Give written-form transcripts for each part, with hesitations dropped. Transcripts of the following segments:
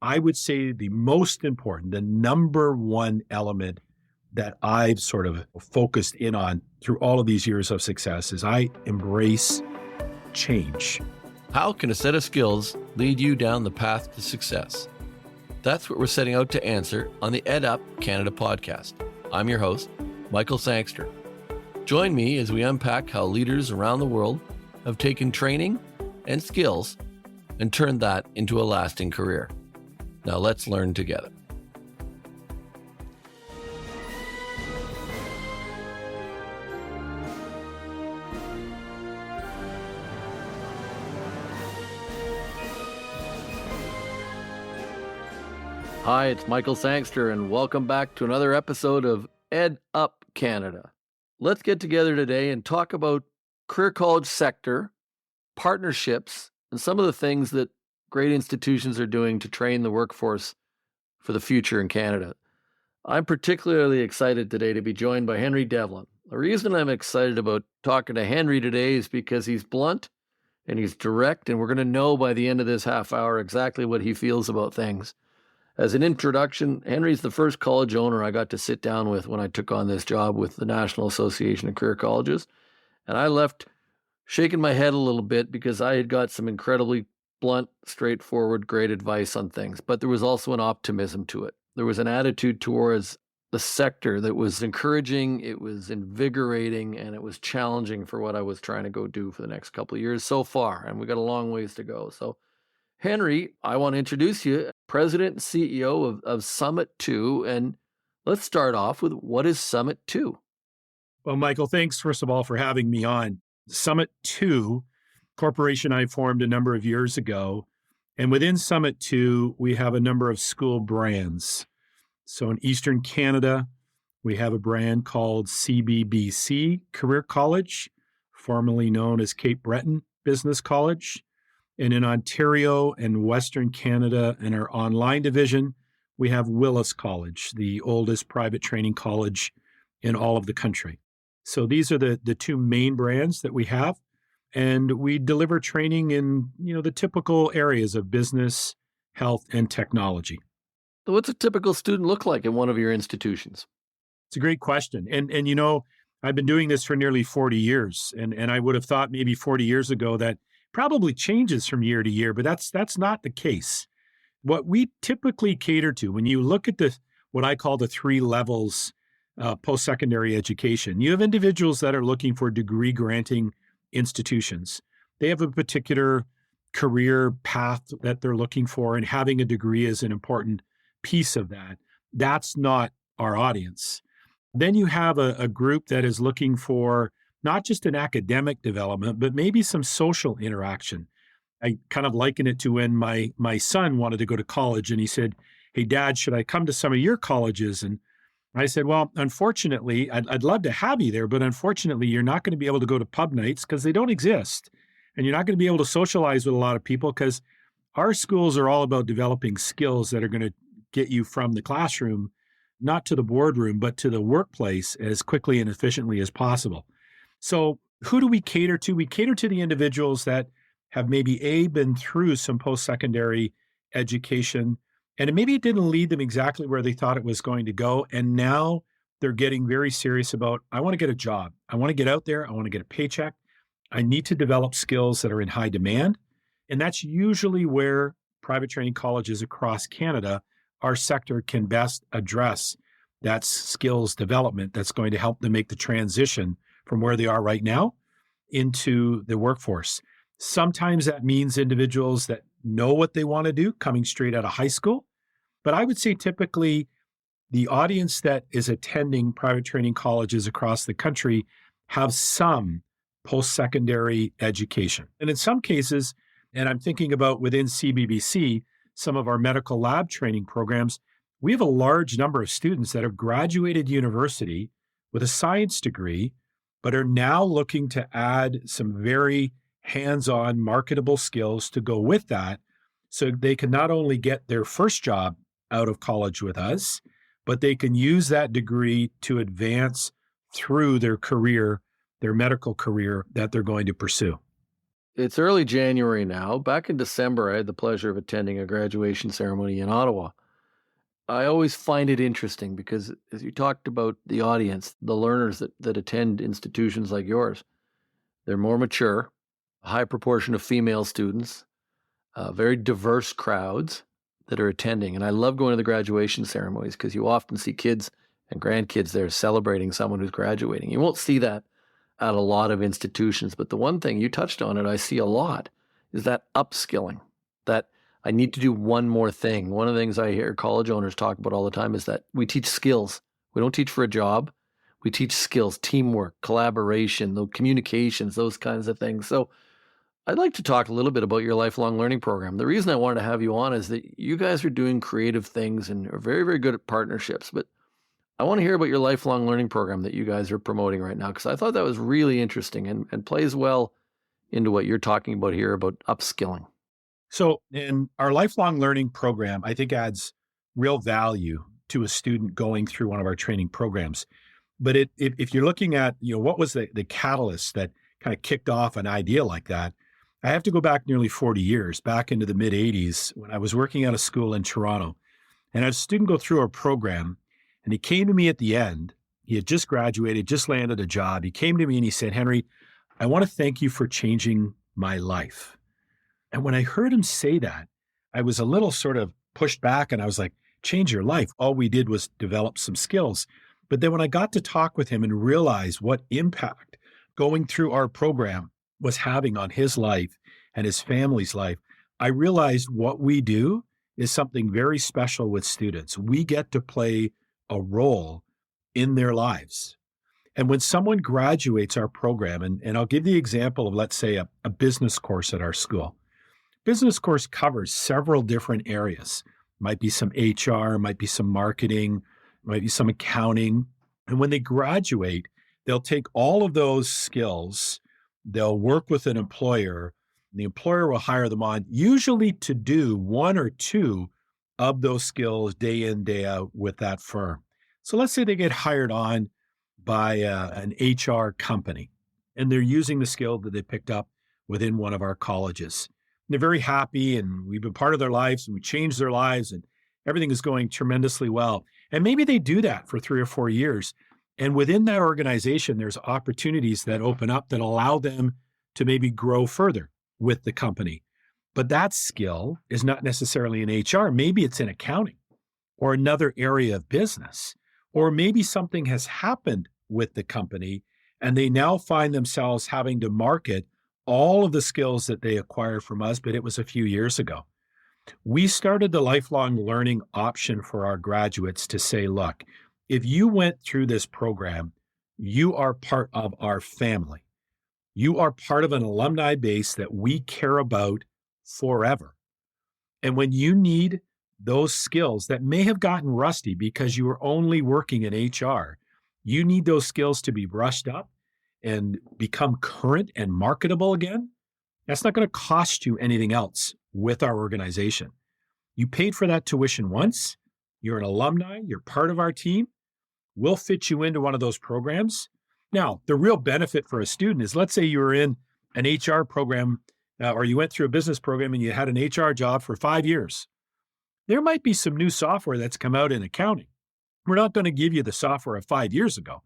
I would say the most important, the number one element that I've sort of focused in on through all of these years of success is I embrace change. How can a set of skills lead you down the path to success? That's what we're setting out to answer on the EdUp Canada podcast. I'm your host, Michael Sangster. Join me as we unpack how leaders around the world have taken training and skills and turned that into a lasting career. Now let's learn together. Hi, it's Michael Sangster, and welcome back to another episode of EdUp Canada. Let's get together today and talk about career college sector, partnerships, and some of the things that great institutions are doing to train the workforce for the future in Canada. I'm particularly excited today to be joined by Henry Devlin. The reason I'm excited about talking to Henry today is because he's blunt and he's direct, and we're going to know by the end of this half hour exactly what he feels about things. As an introduction, Henry's the first college owner I got to sit down with when I took on this job with the National Association of Career Colleges. And I left shaking my head a little bit because I had got some incredibly blunt, straightforward, great advice on things. But there was also an optimism to it. There was an attitude towards the sector that was encouraging, it was invigorating, and it was challenging for what I was trying to go do for the next couple of years so far. And we got a long ways to go. So Henry, I want to introduce you, President and CEO of Summit2. And let's start off with, what is Summit2? Well, Michael, thanks first of all for having me on. Summit2 corporation I formed a number of years ago. And within Summit2, we have a number of school brands. So in Eastern Canada, we have a brand called CBBC Career College, formerly known as Cape Breton Business College. And in Ontario and Western Canada, in our online division, we have Willis College, the oldest private training college in all of the country. So these are the two main brands that we have. And we deliver training in, the typical areas of business, health, and technology. So what's a typical student look like in one of your institutions? It's a great question. And I've been doing this for nearly 40 years. And I would have thought maybe 40 years ago that probably changes from year to year, but that's not the case. What we typically cater to, when you look at what I call the three levels post-secondary education, you have individuals that are looking for degree-granting institutions. They have a particular career path that they're looking for, and having a degree is an important piece of that. That's not our audience. Then you have a group that is looking for not just an academic development, but maybe some social interaction. I kind of liken it to when my son wanted to go to college, and he said, "Hey, Dad, should I come to some of your colleges?" And I said, "Well, unfortunately, I'd love to have you there, but unfortunately, you're not going to be able to go to pub nights because they don't exist. And you're not going to be able to socialize with a lot of people because our schools are all about developing skills that are going to get you from the classroom, not to the boardroom, but to the workplace as quickly and efficiently as possible." So who do we cater to? We cater to the individuals that have maybe been through some post-secondary education, and maybe it didn't lead them exactly where they thought it was going to go. And now they're getting very serious about, I want to get a job. I want to get out there. I want to get a paycheck. I need to develop skills that are in high demand. And that's usually where private training colleges across Canada, our sector, can best address that skills development that's going to help them make the transition from where they are right now into the workforce. Sometimes that means individuals that know what they want to do coming straight out of high school. But I would say typically the audience that is attending private training colleges across the country have some post-secondary education. And in some cases, and I'm thinking about within CBBC, some of our medical lab training programs, we have a large number of students that have graduated university with a science degree, but are now looking to add some very hands-on marketable skills to go with that, so they can not only get their first job out of college with us, but they can use that degree to advance through their career, their medical career that they're going to pursue. it's early January now. Back in December, I had the pleasure of attending a graduation ceremony in Ottawa. I always find it interesting because, as you talked about the audience, the learners that attend institutions like yours, they're more mature, a high proportion of female students, very diverse crowds that are attending. And I love going to the graduation ceremonies because you often see kids and grandkids there celebrating someone who's graduating. You won't see that at a lot of institutions, but the one thing you touched on it, I see a lot, is that upskilling, that I need to do one more thing. One of the things I hear college owners talk about all the time is that we teach skills. We don't teach for a job. We teach skills, teamwork, collaboration, the communications, those kinds of things. So I'd like to talk a little bit about your lifelong learning program. The reason I wanted to have you on is that you guys are doing creative things and are very, very good at partnerships. But I want to hear about your lifelong learning program that you guys are promoting right now, because I thought that was really interesting and plays well into what you're talking about here about upskilling. So in our lifelong learning program, I think adds real value to a student going through one of our training programs. But if you're looking at, what was the catalyst that kind of kicked off an idea like that, I have to go back nearly 40 years, back into the mid 80s when I was working at a school in Toronto. And I had a student go through our program, and he came to me at the end. He had just graduated, just landed a job. He came to me and he said, "Henry, I want to thank you for changing my life." And when I heard him say that, I was a little sort of pushed back and I was like, change your life. All we did was develop some skills. But then when I got to talk with him and realize what impact going through our program was having on his life and his family's life, I realized what we do is something very special with students. We get to play a role in their lives. And when someone graduates our program, and I'll give the example of, let's say, a business course at our school. Business course covers several different areas. Might be some HR, might be some marketing, might be some accounting. And when they graduate, they'll take all of those skills, they'll work with an employer, and the employer will hire them on, usually to do one or two of those skills day in, day out with that firm. So let's say they get hired on by an HR company, and they're using the skill that they picked up within one of our colleges. They're very happy, and we've been part of their lives, and we changed their lives, and everything is going tremendously well. And maybe they do that for 3 or 4 years. And within that organization, there's opportunities that open up that allow them to maybe grow further with the company. But that skill is not necessarily in HR. Maybe it's in accounting or another area of business, or maybe something has happened with the company and they now find themselves having to market all of the skills that they acquired from us, but it was a few years ago. We started the lifelong learning option for our graduates to say, look, if you went through this program, you are part of our family. You are part of an alumni base that we care about forever. And when you need those skills that may have gotten rusty because you were only working in HR, you need those skills to be brushed up and become current and marketable again. That's not going to cost you anything else with our organization. You paid for that tuition once. You're an alumni. You're part of our team. We'll fit you into one of those programs. Now, the real benefit for a student is, let's say you were in an HR program or you went through a business program and you had an HR job for 5 years. There might be some new software that's come out in accounting. We're not going to give you the software of 5 years ago.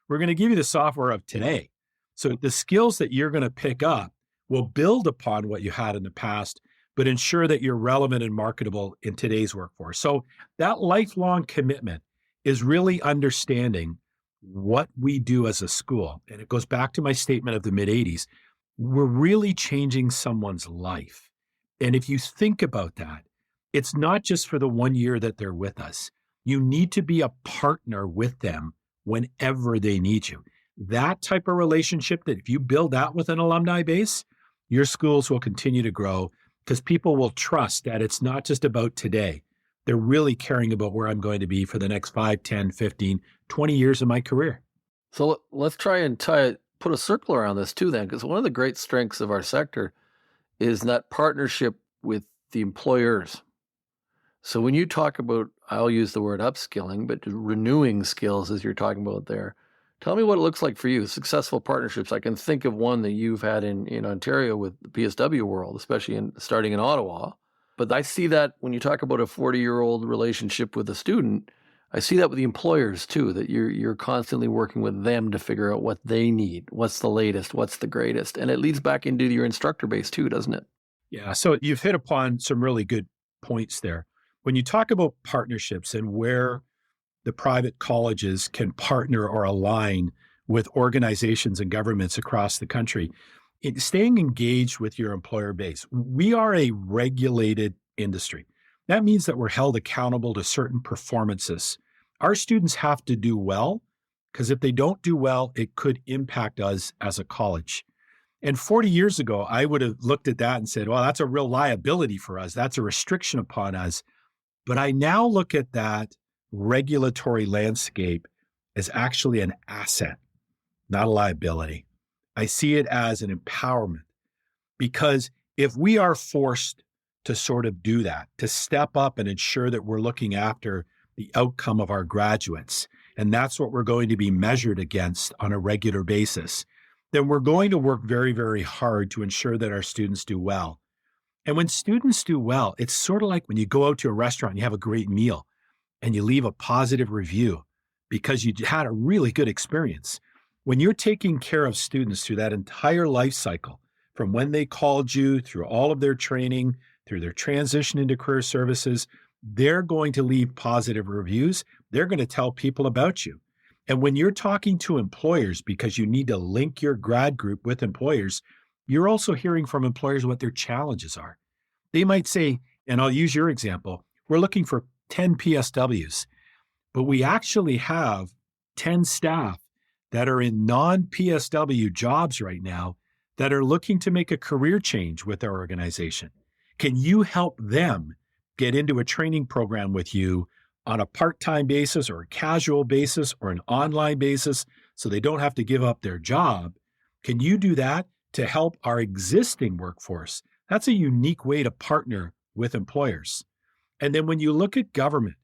We're going to give you the software of today. So the skills that you're going to pick up will build upon what you had in the past, but ensure that you're relevant and marketable in today's workforce. So that lifelong commitment is really understanding what we do as a school. And it goes back to my statement of the mid-'80s. We're really changing someone's life. And if you think about that, it's not just for the 1 year that they're with us. You need to be a partner with them whenever they need you. That type of relationship, that if you build that with an alumni base, your schools will continue to grow because people will trust that it's not just about today. They're really caring about where I'm going to be for the next 5, 10, 15, 20 years of my career. So let's try and put a circle around this too then, because one of the great strengths of our sector is that partnership with the employers. So when you talk about, I'll use the word upskilling, but renewing skills as you're talking about there, Tell me what it looks like for you, successful partnerships. I can think of one that you've had in Ontario with the PSW world, especially starting in Ottawa. But I see that when you talk about a 40-year-old relationship with a student, I see that with the employers too, that you're constantly working with them to figure out what they need, what's the latest, what's the greatest. And it leads back into your instructor base too, doesn't it? Yeah. So you've hit upon some really good points there. When you talk about partnerships and where the private colleges can partner or align with organizations and governments across the country, staying engaged with your employer base. We are a regulated industry. That means that we're held accountable to certain performances. Our students have to do well, because if they don't do well, it could impact us as a college. And 40 years ago, I would have looked at that and said, well, that's a real liability for us. That's a restriction upon us. But I now look at that regulatory landscape as actually an asset, not a liability. I see it as an empowerment, because if we are forced to sort of do that, to step up and ensure that we're looking after the outcome of our graduates, and that's what we're going to be measured against on a regular basis, then we're going to work very, very hard to ensure that our students do well. And when students do well, it's sort of like when you go out to a restaurant and you have a great meal and you leave a positive review because you had a really good experience. When you're taking care of students through that entire life cycle, from when they called you, through all of their training, through their transition into career services, they're going to leave positive reviews. They're going to tell people about you. And when you're talking to employers, because you need to link your grad group with employers, you're also hearing from employers what their challenges are. They might say, and I'll use your example, we're looking for 10 PSWs, but we actually have 10 staff that are in non-PSW jobs right now that are looking to make a career change with our organization. Can you help them get into a training program with you on a part-time basis or a casual basis or an online basis so they don't have to give up their job? Can you do that to help our existing workforce? That's a unique way to partner with employers. And then when you look at government,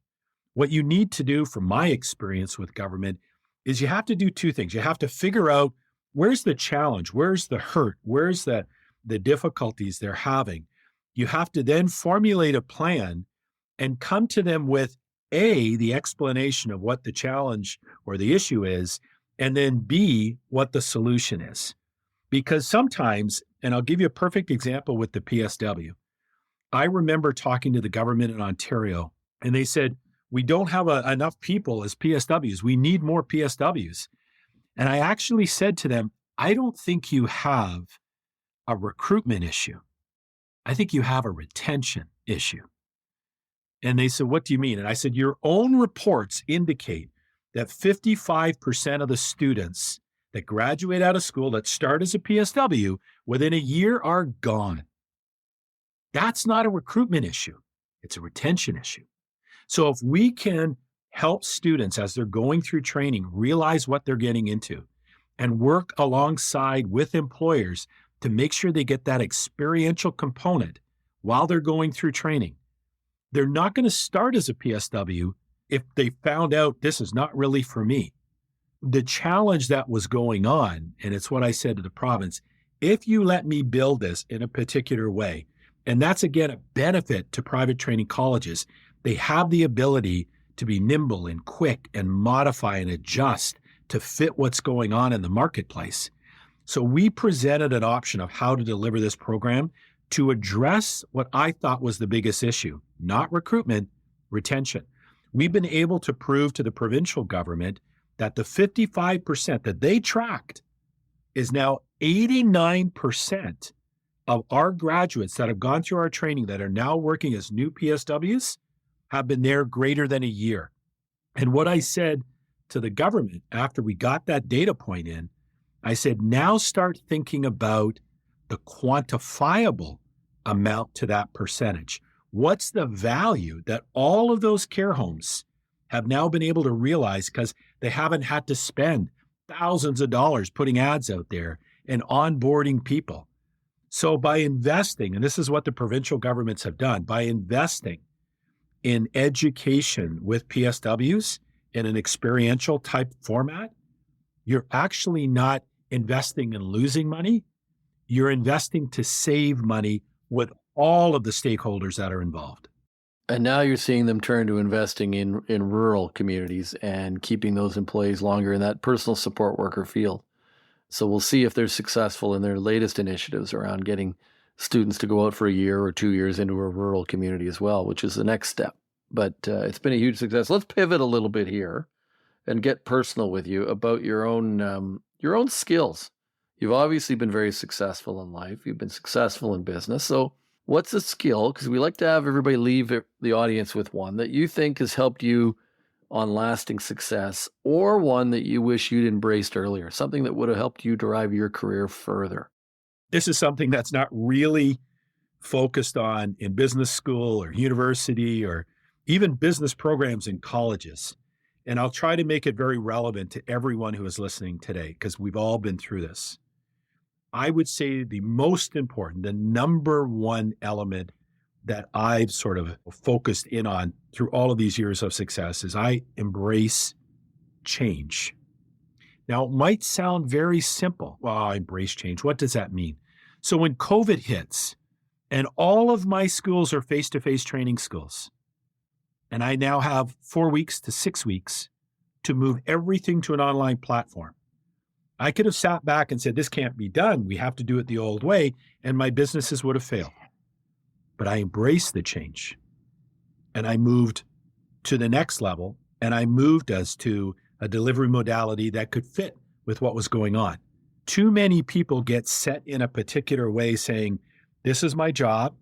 what you need to do, from my experience with government, is you have to do two things. You have to figure out where's the challenge, where's the hurt, where's the difficulties they're having. You have to then formulate a plan and come to them with A, the explanation of what the challenge or the issue is, and then B, what the solution is. Because sometimes, and I'll give you a perfect example with the PSW. I remember talking to the government in Ontario, and they said, we don't have enough people as PSWs. We need more PSWs. And I actually said to them, I don't think you have a recruitment issue. I think you have a retention issue. And they said, what do you mean? And I said, your own reports indicate that 55% of the students that graduate out of school that start as a PSW within a year are gone. That's not a recruitment issue. It's a retention issue. So if we can help students as they're going through training realize what they're getting into and work alongside with employers to make sure they get that experiential component while they're going through training, they're not going to start as a PSW if they found out this is not really for me. The challenge that was going on, and it's what I said to the province, if you let me build this in a particular way, and that's again a benefit to private training colleges, they have the ability to be nimble and quick and modify and adjust to fit what's going on in the marketplace. So we presented an option of how to deliver this program to address what I thought was the biggest issue, not recruitment, retention. We've been able to prove to the provincial government that the 55% that they tracked is now 89% of our graduates that have gone through our training that are now working as new PSWs have been there greater than a year. And what I said to the government after we got that data point in, I said, now start thinking about the quantifiable amount to that percentage. What's the value that all of those care homes have now been able to realize because they haven't had to spend thousands of dollars putting ads out there and onboarding people? So by investing, and this is what the provincial governments have done, by investing in education with PSWs in an experiential type format, you're actually not investing in losing money. You're investing to save money with all of the stakeholders that are involved. And now you're seeing them turn to investing in rural communities and keeping those employees longer in that personal support worker field. So we'll see if they're successful in their latest initiatives around getting students to go out for a year or 2 years into a rural community as well, which is the next step. But it's been a huge success. Let's pivot a little bit here and get personal with you about your own skills. You've obviously been very successful in life. You've been successful in business. So what's a skill, because we like to have everybody leave the audience with one that you think has helped you on lasting success, or one that you wish you'd embraced earlier, something that would have helped you drive your career further? This is something that's not really focused on in business school or university or even business programs in colleges. And I'll try to make it very relevant to everyone who is listening today, because we've all been through this. I would say the most important, the number one element that I've sort of focused in on through all of these years of success is I embrace change. Now, it might sound very simple. Well, I embrace change. What does that mean? So when COVID hits and all of my schools are face-to-face training schools, and I now have 4 weeks to 6 weeks to move everything to an online platform, I could have sat back and said, this can't be done. We have to do it the old way. And my businesses would have failed. But I embraced the change and I moved to the next level, and I moved us to a delivery modality that could fit with what was going on. Too many people get set in a particular way saying, this is my job.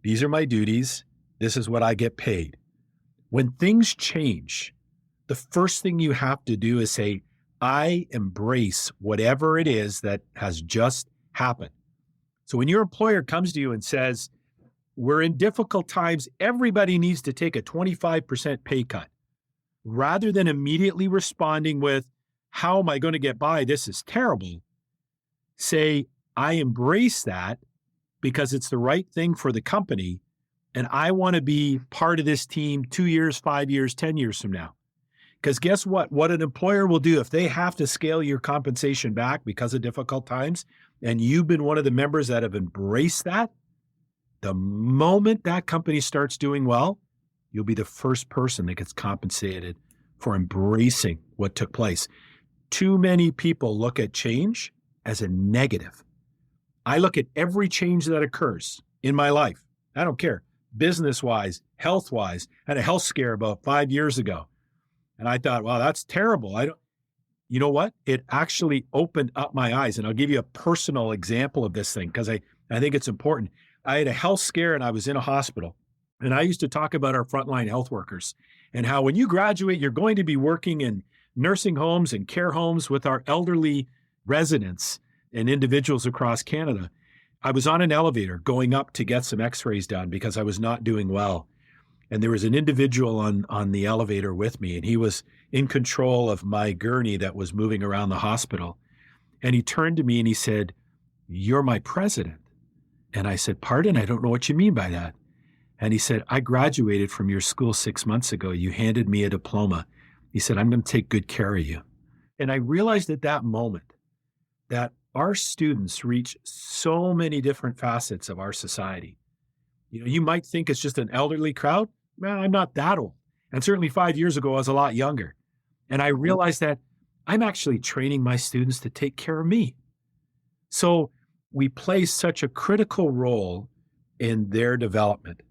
These are my duties. This is what I get paid. When things change, the first thing you have to do is say, I embrace whatever it is that has just happened. So when your employer comes to you and says, we're in difficult times, everybody needs to take a 25% pay cut, rather than immediately responding with, how am I going to get by? This is terrible. Say, I embrace that because it's the right thing for the company, and I want to be part of this team 2 years, 5 years, 10 years from now. Because guess what? What an employer will do if they have to scale your compensation back because of difficult times, and you've been one of the members that have embraced that, the moment that company starts doing well, you'll be the first person that gets compensated for embracing what took place. Too many people look at change as a negative. I look at every change that occurs in my life. I don't care, business-wise, health-wise. I had a health scare about 5 years ago. And I thought, wow, that's terrible. You know what? It actually opened up my eyes. And I'll give you a personal example of this thing because I think it's important. I had a health scare and I was in a hospital. And I used to talk about our frontline health workers and how when you graduate, you're going to be working in nursing homes and care homes with our elderly residents and individuals across Canada. I was on an elevator going up to get some x-rays done because I was not doing well. And there was an individual on the elevator with me, and he was in control of my gurney that was moving around the hospital. And he turned to me and he said, "You're my president." And I said, "Pardon? I don't know what you mean by that." And he said, "I graduated from your school 6 months ago. You handed me a diploma." He said, "I'm going to take good care of you." And I realized at that moment that our students reach so many different facets of our society. You know, you might think it's just an elderly crowd. Well, I'm not that old. And certainly 5 years ago, I was a lot younger. And I realized that I'm actually training my students to take care of me. So we play such a critical role in their development.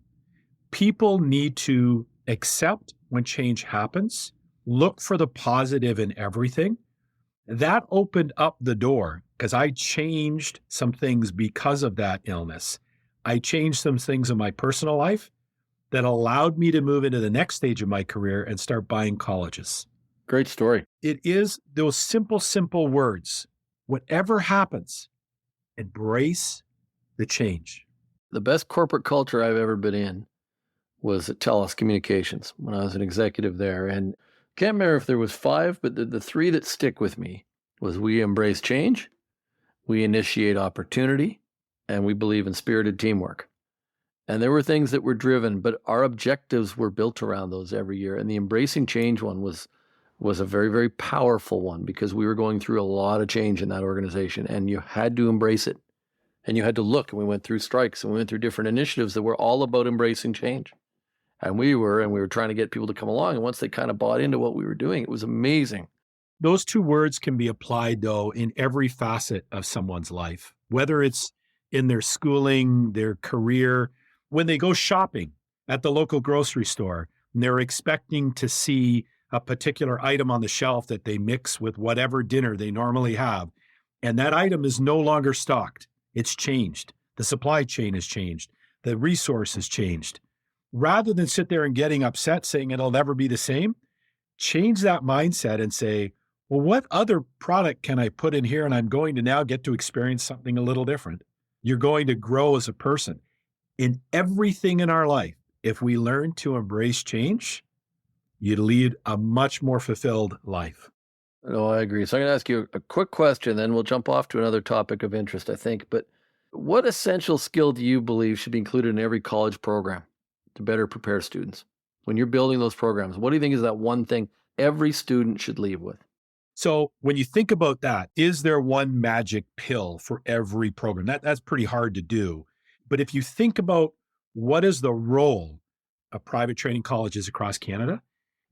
People need to accept when change happens, look for the positive in everything. That opened up the door because I changed some things because of that illness. I changed some things in my personal life that allowed me to move into the next stage of my career and start buying colleges. Great story. It is those simple words. Whatever happens, embrace the change. The best corporate culture I've ever been in was at TELUS Communications when I was an executive there. And can't remember if there was 5, but the 3 that stick with me was we embrace change, we initiate opportunity, and we believe in spirited teamwork. And there were things that were driven, but our objectives were built around those every year. And the embracing change one was was a very, very powerful one because we were going through a lot of change in that organization, and you had to embrace it. And you had to look, and we went through strikes, and we went through different initiatives that were all about embracing change. And we were trying to get people to come along. And once they kind of bought into what we were doing, it was amazing. Those two words can be applied, though, in every facet of someone's life, whether it's in their schooling, their career, when they go shopping at the local grocery store, and they're expecting to see a particular item on the shelf that they mix with whatever dinner they normally have. And that item is no longer stocked. It's changed. The supply chain has changed. The resource has changed. Rather than sit there and getting upset saying it'll never be the same, change that mindset and say, well, what other product can I put in here? And I'm going to now get to experience something a little different. You're going to grow as a person. In everything in our life, if we learn to embrace change, you lead a much more fulfilled life. No, I agree. So I'm going to ask you a quick question, then we'll jump off to another topic of interest, I think. But what essential skill do you believe should be included in every college program to better prepare students? When you're building those programs, what do you think is that one thing every student should leave with? So when you think about that, is there one magic pill for every program? That's pretty hard to do. But if you think about what is the role of private training colleges across Canada,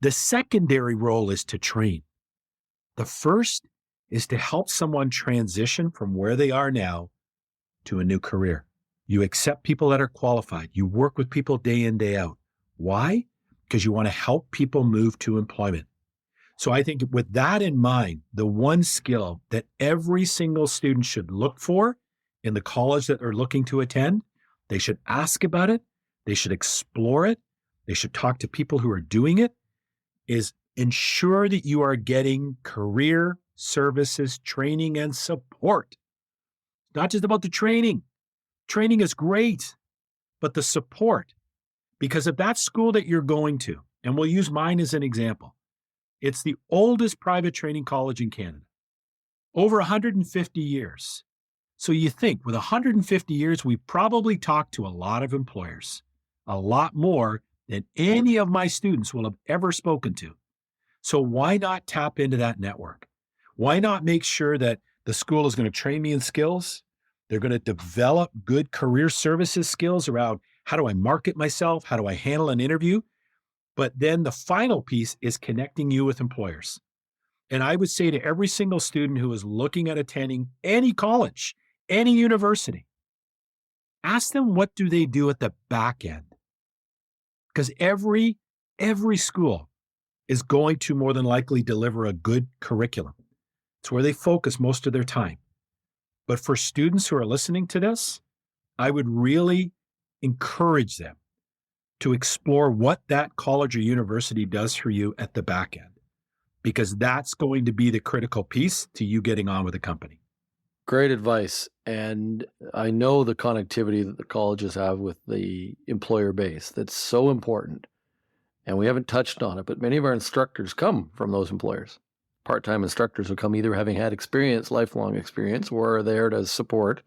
the secondary role is to train. The first is to help someone transition from where they are now to a new career. You accept people that are qualified. You work with people day in, day out. Why? Because you want to help people move to employment. So I think with that in mind, the one skill that every single student should look for in the college that they're looking to attend, they should ask about it, they should explore it, they should talk to people who are doing it, is ensure that you are getting career services, training, and support. Not just about the training. Training is great, but the support. Because if that school that you're going to, and we'll use mine as an example, it's the oldest private training college in Canada, over 150 years. So you think with 150 years, we probably talked to a lot of employers, a lot more than any of my students will have ever spoken to. So why not tap into that network? Why not make sure that the school is going to train me in skills? They're going to develop good career services skills around how do I market myself? How do I handle an interview? But then the final piece is connecting you with employers. And I would say to every single student who is looking at attending any college, any university, ask them what do they do at the back end? Because every school is going to more than likely deliver a good curriculum. It's where they focus most of their time. But for students who are listening to this, I would really encourage them to explore what that college or university does for you at the back end, because that's going to be the critical piece to you getting on with the company. Great advice. And I know the connectivity that the colleges have with the employer base. That's so important. And we haven't touched on it, but many of our instructors come from those employers. Part-time instructors who come either having had experience, lifelong experience, or are there to support.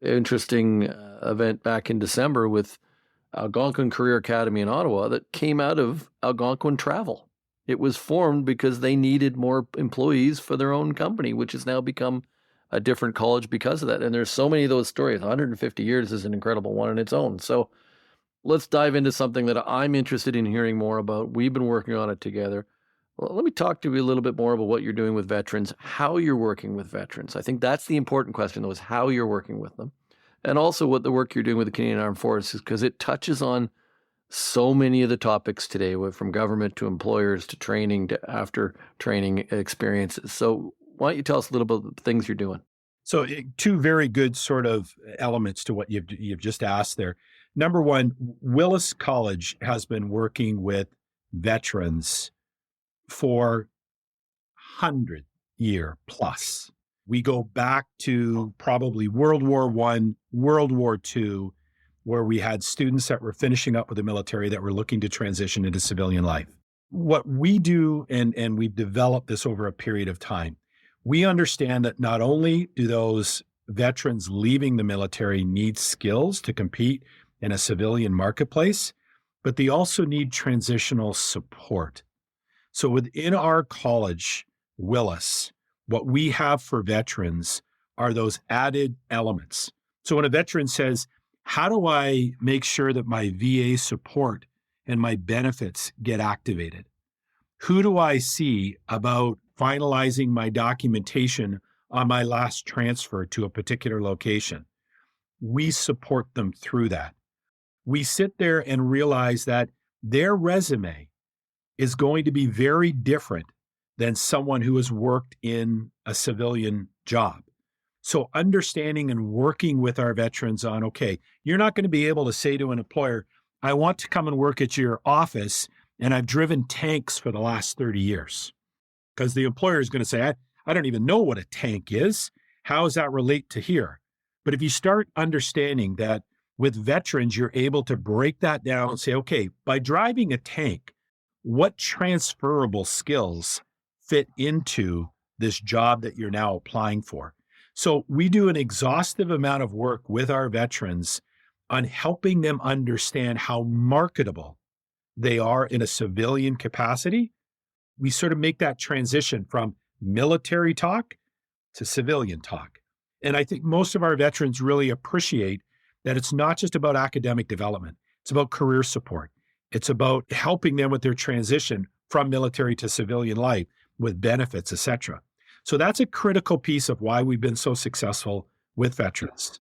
Interesting event back in December with Algonquin Career Academy in Ottawa that came out of Algonquin Travel. It was formed because they needed more employees for their own company, which has now become a different college because of that. And there's so many of those stories. 150 years is an incredible one in its own. So let's dive into something that I'm interested in hearing more about. We've been working on it together. Well, let me talk to you a little bit more about what you're doing with veterans, how you're working with veterans. I think that's the important question, though, is how you're working with them. And also what the work you're doing with the Canadian Armed Forces, because it touches on so many of the topics today, from government to employers to training to after training experiences. So why don't you tell us a little bit about the things you're doing? So two very good sort of elements to what you've just asked there. Number one, Willis College has been working with veterans for 100-year plus. We go back to probably World War I, World War II, where we had students that were finishing up with the military that were looking to transition into civilian life. What we do, and we've developed this over a period of time, we understand that not only do those veterans leaving the military need skills to compete in a civilian marketplace, but they also need transitional support. So within our college, Willis, what we have for veterans are those added elements. So when a veteran says, how do I make sure that my VA support and my benefits get activated? Who do I see about finalizing my documentation on my last transfer to a particular location? We support them through that. We sit there and realize that their resume is going to be very different than someone who has worked in a civilian job. So understanding and working with our veterans on, okay, you're not going to be able to say to an employer, I want to come and work at your office and I've driven tanks for the last 30 years. Because the employer is going to say, I don't even know what a tank is. How does that relate to here? But if you start understanding that with veterans, you're able to break that down and say, okay, by driving a tank, what transferable skills fit into this job that you're now applying for? So we do an exhaustive amount of work with our veterans on helping them understand how marketable they are in a civilian capacity. We sort of make that transition from military talk to civilian talk. And I think most of our veterans really appreciate that it's not just about academic development. It's about career support. It's about helping them with their transition from military to civilian life with benefits, et cetera. So that's a critical piece of why we've been so successful with veterans.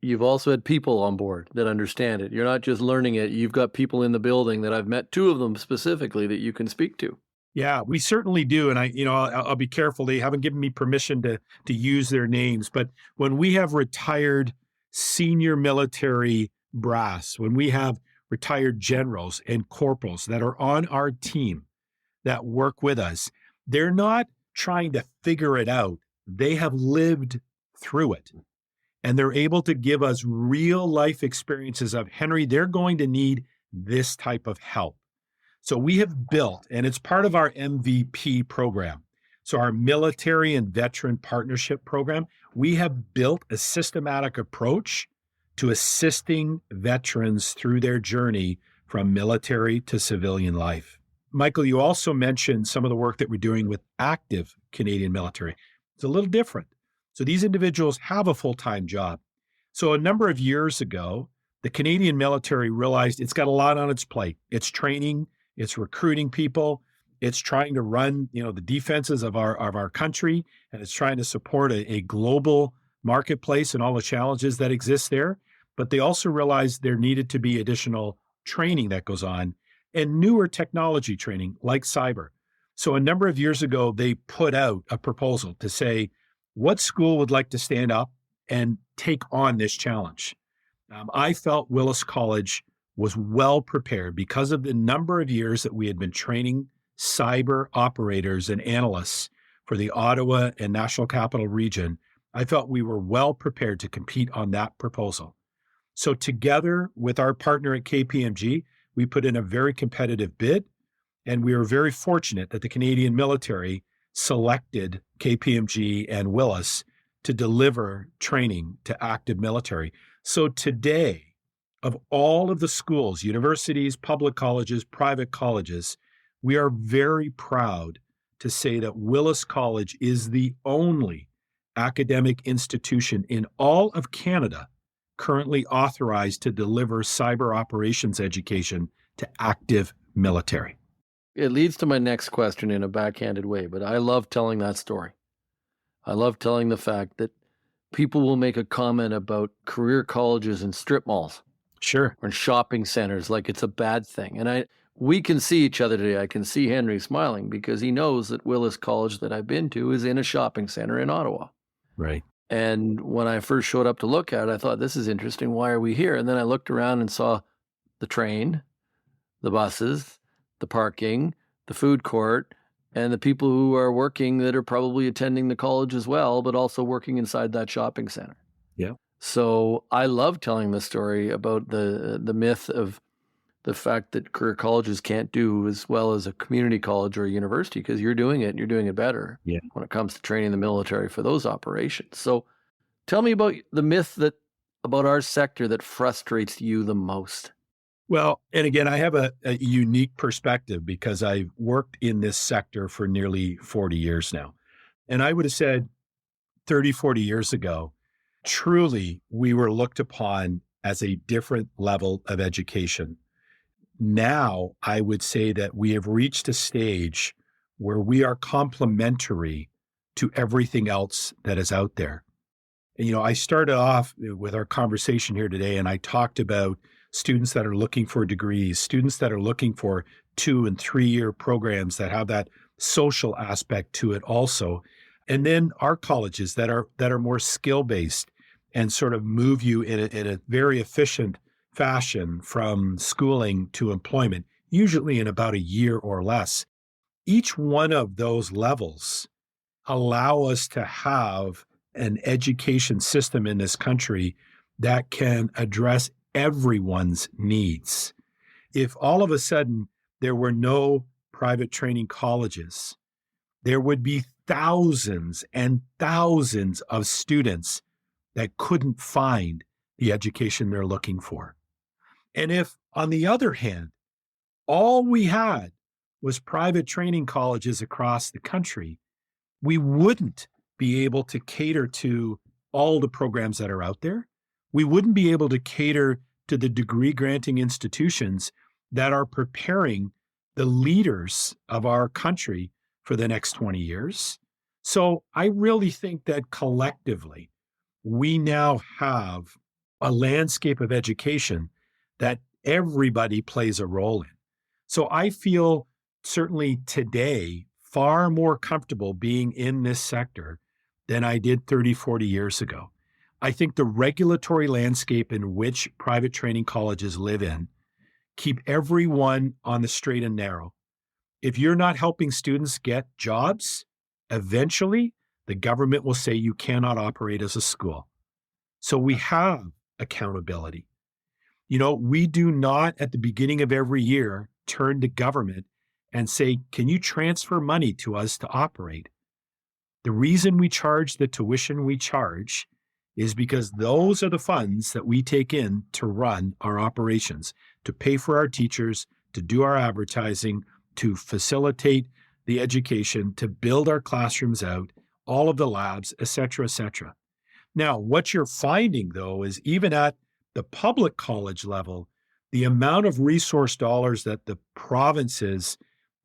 You've also had people on board that understand it. You're not just learning it. You've got people in the building that I've met, 2 of them specifically, that you can speak to. Yeah, we certainly do. And I'll be careful. They haven't given me permission to use their names. But when we have retired senior military brass, when we have retired generals and corporals that are on our team that work with us, they're not trying to figure it out. They have lived through it. And they're able to give us real life experiences of, Henry, they're going to need this type of help. So we have built, and it's part of our MVP program. So our military and veteran partnership program, we have built a systematic approach to assisting veterans through their journey from military to civilian life. Michael, you also mentioned some of the work that we're doing with active Canadian military. It's a little different. So these individuals have a full-time job. So a number of years ago, the Canadian military realized it's got a lot on its plate. It's training, it's recruiting people, it's trying to run, the defenses of our country, and it's trying to support a global marketplace and all the challenges that exist there. But they also realized there needed to be additional training that goes on and newer technology training like cyber. So a number of years ago, they put out a proposal to say, what school would like to stand up and take on this challenge? I felt Willis College was well prepared because of the number of years that we had been training cyber operators and analysts for the Ottawa and National Capital Region. I felt we were well prepared to compete on that proposal. So together with our partner at KPMG, we put in a very competitive bid, and we were very fortunate that the Canadian military selected KPMG and Willis to deliver training to active military. So today, of all of the schools, universities, public colleges, private colleges, we are very proud to say that Willis College is the only academic institution in all of Canada currently authorized to deliver cyber operations education to active military. It leads to my next question in a backhanded way, but I love telling that story. I love telling the fact that people will make a comment about career colleges and strip malls. Sure. Or in shopping centers like it's a bad thing. And we can see each other today. I can see Henry smiling because he knows that Willis College that I've been to is in a shopping center in Ottawa. Right. And when I first showed up to look at it, I thought, this is interesting. Why are we here? And then I looked around and saw the train, the buses, the parking, the food court, and the people who are working that are probably attending the college as well, but also working inside that shopping center. Yeah. So I love telling the story about the myth of the fact that career colleges can't do as well as a community college or a university, because you're doing it and you're doing it better when it comes to training the military for those operations. So tell me about the myth about our sector that frustrates you the most. Well, and again, I have a unique perspective because I've worked in this sector for nearly 40 years now. And I would have said 30, 40 years ago, truly, we were looked upon as a different level of education. Now, I would say that we have reached a stage where we are complementary to everything else that is out there. And, I started off with our conversation here today, and I talked about students that are looking for degrees, students that are looking for 2 and 3 year programs that have that social aspect to it also. And then our colleges that are more skill based and sort of move you in a very efficient fashion from schooling to employment, usually in about a year or less. Each one of those levels allow us to have an education system in this country that can address everyone's needs. If all of a sudden there were no private training colleges, there would be thousands and thousands of students that couldn't find the education they're looking for. And if, on the other hand, all we had was private training colleges across the country, we wouldn't be able to cater to all the programs that are out there. We wouldn't be able to cater to the degree granting institutions that are preparing the leaders of our country for the next 20 years. So I really think that collectively, we now have a landscape of education that everybody plays a role in. So I feel certainly today far more comfortable being in this sector than I did 30, 40 years ago. I think the regulatory landscape in which private training colleges live in keep everyone on the straight and narrow. If you're not helping students get jobs, eventually the government will say you cannot operate as a school. So we have accountability. We do not at the beginning of every year turn to government and say, can you transfer money to us to operate? The reason we charge the tuition we charge is because those are the funds that we take in to run our operations, to pay for our teachers, to do our advertising, to facilitate the education, to build our classrooms out, all of the labs, et cetera, et cetera. Now, what you're finding, though, is even at the public college level, the amount of resource dollars that the provinces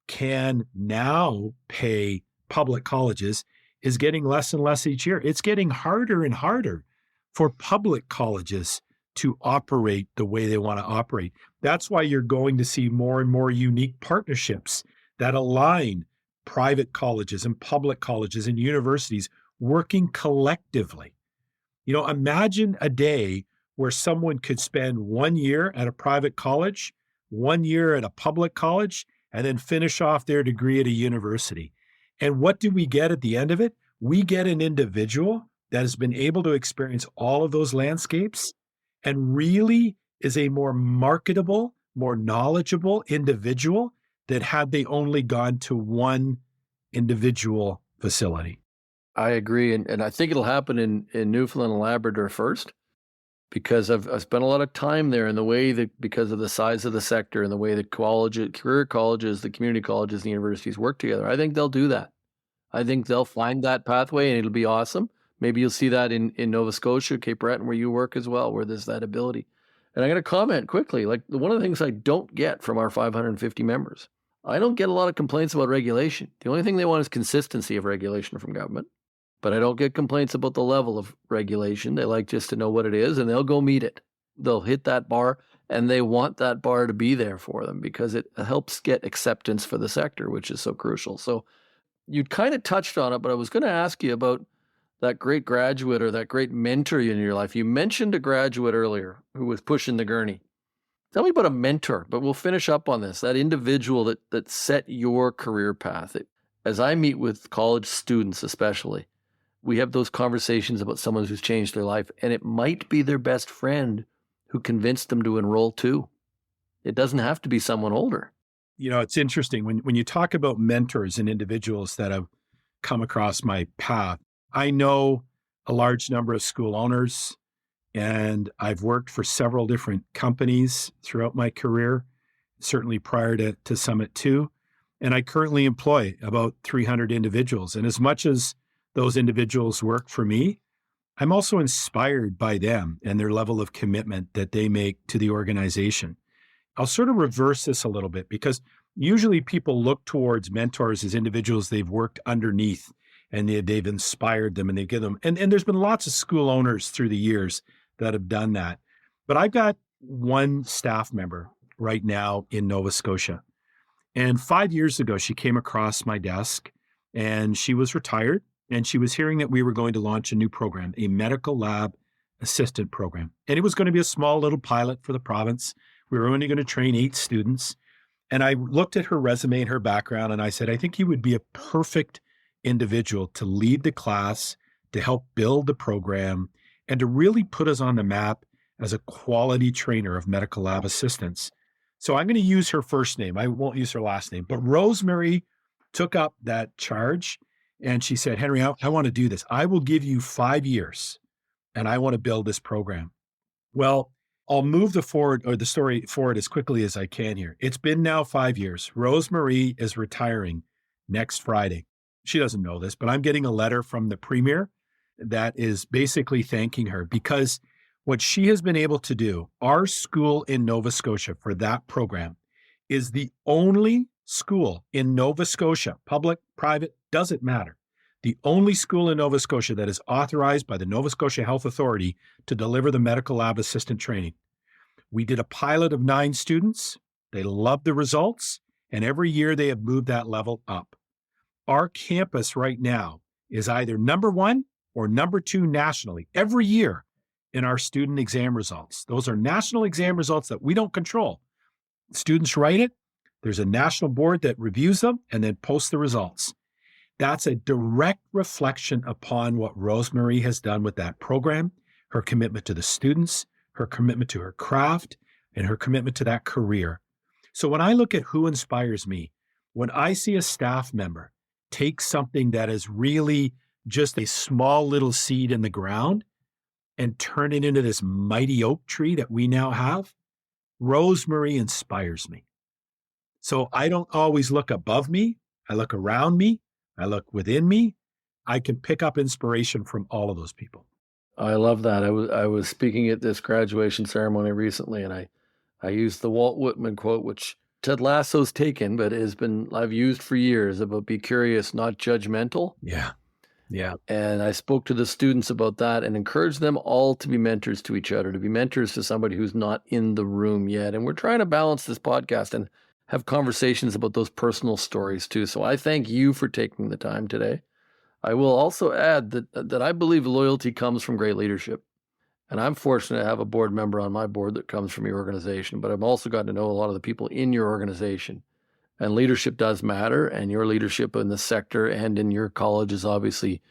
can now pay public colleges is getting less and less each year. It's getting harder and harder for public colleges to operate the way they want to operate. That's why you're going to see more and more unique partnerships that align private colleges and public colleges and universities working collectively. Imagine a day where someone could spend 1 year at a private college, 1 year at a public college, and then finish off their degree at a university. And what do we get at the end of it? We get an individual that has been able to experience all of those landscapes and really is a more marketable, more knowledgeable individual than had they only gone to one individual facility. I agree. And I think it'll happen in Newfoundland and Labrador first, because I've spent a lot of time there, and the way that, because of the size of the sector and the way the career colleges, the community colleges, and the universities work together, I think they'll do that. I think they'll find that pathway, and it'll be awesome. Maybe you'll see that in Nova Scotia, Cape Breton, where you work as well, where there's that ability. And I'm going to comment quickly, like one of the things I don't get from our 550 members, I don't get a lot of complaints about regulation. The only thing they want is consistency of regulation from government. But I don't get complaints about the level of regulation. They like just to know what it is, and they'll go meet it. They'll hit that bar, and they want that bar to be there for them because it helps get acceptance for the sector, which is so crucial. So you kind of touched on it, but I was going to ask you about that great graduate or that great mentor in your life. You mentioned a graduate earlier who was pushing the gurney. Tell me about a mentor, but we'll finish up on this, that individual that set your career path. As I meet with college students especially, we have those conversations about someone who's changed their life, and it might be their best friend who convinced them to enroll too. It doesn't have to be someone older. It's interesting when you talk about mentors and individuals that have come across my path. I know a large number of school owners And I've worked for several different companies throughout my career, certainly prior to Summit2. And I currently employ about 300 individuals. And as much as those individuals work for me, I'm also inspired by them and their level of commitment that they make to the organization. I'll sort of reverse this a little bit because usually people look towards mentors as individuals they've worked underneath and they've inspired them and they give them. And there's been lots of school owners through the years that have done that. But I've got one staff member right now in Nova Scotia. And 5 years ago, she came across my desk and she was retired and she was hearing that we were going to launch a new program, a medical lab assistant program. And it was going to be a small little pilot for the province. We were only going to train 8 students. And I looked at her resume and her background and I said, I think you would be a perfect individual to lead the class, to help build the program, and to really put us on the map as a quality trainer of medical lab assistants. So I'm going to use her first name. I won't use her last name. But Rosemary took up that charge and she said, Henry, I want to do this. I will give you 5 years and I want to build this program. Well, I'll move the story forward as quickly as I can here. It's been now 5 years. Rosemary is retiring next Friday. She doesn't know this, but I'm getting a letter from the premier that is basically thanking her because what she has been able to do, our school in Nova Scotia for that program is the only school in Nova Scotia, public, private, doesn't matter. The only school in Nova Scotia that is authorized by the Nova Scotia Health Authority to deliver the medical lab assistant training. We did a pilot of 9 students. They loved the results, and every year they have moved that level up. Our campus right now is either number 1 or number 2 nationally every year in our student exam results. Those are national exam results that we don't control. Students write it. There's a national board that reviews them and then posts the results. That's a direct reflection upon what Rosemary has done with that program, her commitment to the students, her commitment to her craft, and her commitment to that career. So when I look at who inspires me, when I see a staff member take something that is really just a small little seed in the ground and turn it into this mighty oak tree that we now have, Rosemary inspires me. So I don't always look above me. I look around me. I look within me. I can pick up inspiration from all of those people. I love that. I was speaking at this graduation ceremony recently, and I used the Walt Whitman quote, which Ted Lasso's taken, but I've used for years, about be curious, not judgmental. Yeah. And I spoke to the students about that and encouraged them all to be mentors to each other, to be mentors to somebody who's not in the room yet. And we're trying to balance this podcast and have conversations about those personal stories too. So I thank you for taking the time today. I will also add that I believe loyalty comes from great leadership. And I'm fortunate to have a board member on my board that comes from your organization, but I've also gotten to know a lot of the people in your organization. And leadership does matter, and your leadership in the sector and in your college is obviously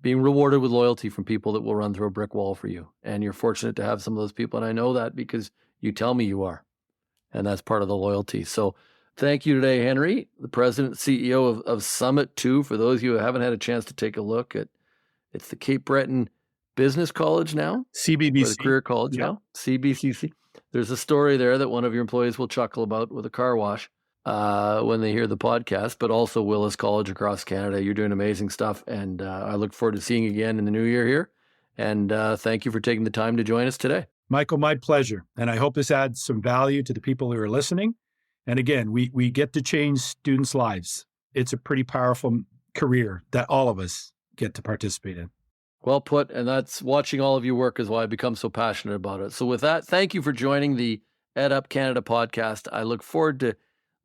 being rewarded with loyalty from people that will run through a brick wall for you. And you're fortunate to have some of those people, and I know that because you tell me you are. And that's part of the loyalty. So thank you today, Henry, the president, CEO of Summit2. For those of you who haven't had a chance to take a look at, it's the Cape Breton Business College now. CBBC. Or the Career College now. CBCC. There's a story there that one of your employees will chuckle about with a car wash when they hear the podcast, but also Willis College across Canada. You're doing amazing stuff. And I look forward to seeing you again in the new year here. And thank you for taking the time to join us today. Michael, my pleasure. And I hope this adds some value to the people who are listening. And again, we get to change students' lives. It's a pretty powerful career that all of us get to participate in. Well put. And that's watching all of you work is why I become so passionate about it. So with that, thank you for joining the Ed Up Canada podcast. I look forward to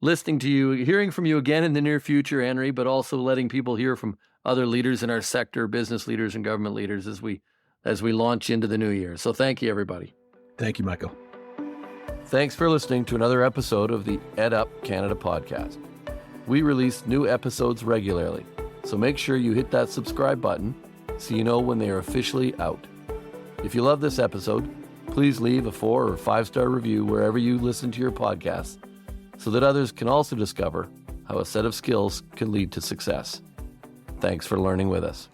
listening to you, hearing from you again in the near future, Henry, but also letting people hear from other leaders in our sector, business leaders and government leaders as we launch into the new year. So thank you, everybody. Thank you, Michael. Thanks for listening to another episode of the Ed Up Canada podcast. We release new episodes regularly, so make sure you hit that subscribe button so you know when they are officially out. If you love this episode, please leave a 4- or 5-star review wherever you listen to your podcasts so that others can also discover how a set of skills can lead to success. Thanks for learning with us.